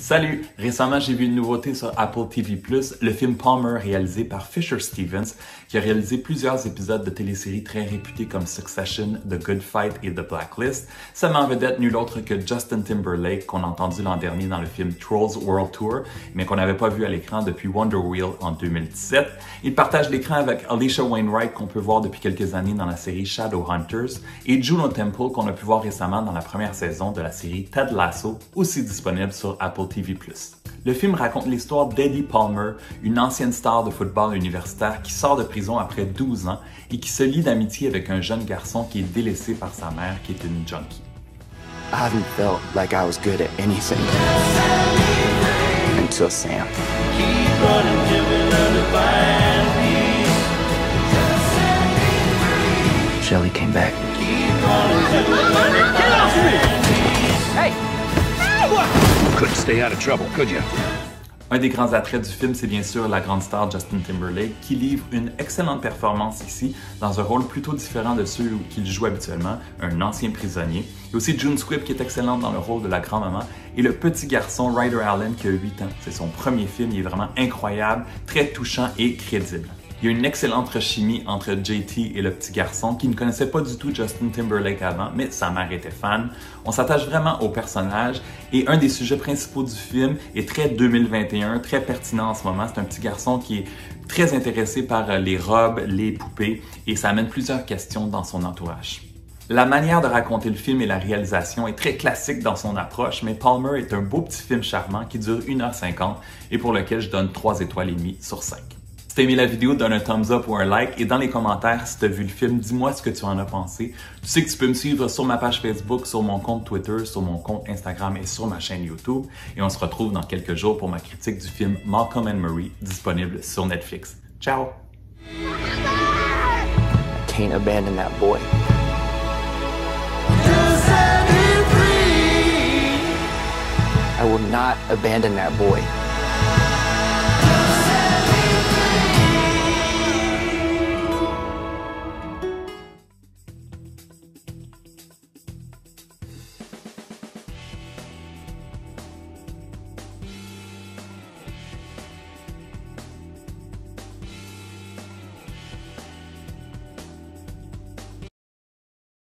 Salut! Récemment, j'ai vu une nouveauté sur Apple TV+, le film Palmer réalisé par Fisher Stevens, qui a réalisé plusieurs épisodes de téléséries très réputées comme Succession, The Good Fight et The Blacklist. Ça met en vedette nul autre que Justin Timberlake, qu'on a entendu l'an dernier dans le film Trolls World Tour, mais qu'on n'avait pas vu à l'écran depuis Wonder Wheel en 2017. Il partage l'écran avec Alicia Wainwright, qu'on peut voir depuis quelques années dans la série Shadowhunters, et Juno Temple, qu'on a pu voir récemment dans la première saison de la série Ted Lasso, aussi disponible sur Apple TV+. Le film raconte l'histoire d'Eddie Palmer, une ancienne star de football universitaire qui sort de prison après 12 ans et qui se lie d'amitié avec un jeune garçon qui est délaissé par sa mère qui est une junkie. I haven't felt like I was good at anything until Sam. Shelly came back. Get off me! Hey! Couldn't stay out of trouble, could you? Un des grands attraits du film, c'est bien sûr la grande star Justin Timberlake, qui livre une excellente performance ici, dans un rôle plutôt différent de ceux qu'il joue habituellement, un ancien prisonnier. Il y a aussi June Squibb qui est excellente dans le rôle de la grand-maman, et le petit garçon Ryder Allen qui a 8 ans. C'est son premier film, il est vraiment incroyable, très touchant et crédible. Il y a une excellente chimie entre JT et le petit garçon qui ne connaissait pas du tout Justin Timberlake avant, mais sa mère était fan. On s'attache vraiment au personnage et un des sujets principaux du film est très 2021, très pertinent en ce moment. C'est un petit garçon qui est très intéressé par les robes, les poupées et ça amène plusieurs questions dans son entourage. La manière de raconter le film et la réalisation est très classique dans son approche, mais Palmer est un beau petit film charmant qui dure 1h50 et pour lequel je donne 3 étoiles et demie sur 5. Si t'as aimé la vidéo, donne un thumbs up ou un like et dans les commentaires, si t'as vu le film, dis-moi ce que tu en as pensé. Tu sais que tu peux me suivre sur ma page Facebook, sur mon compte Twitter, sur mon compte Instagram et sur ma chaîne YouTube. Et on se retrouve dans quelques jours pour ma critique du film Malcolm and Marie, disponible sur Netflix. Ciao! I can't abandon that boy. I will not abandon that boy.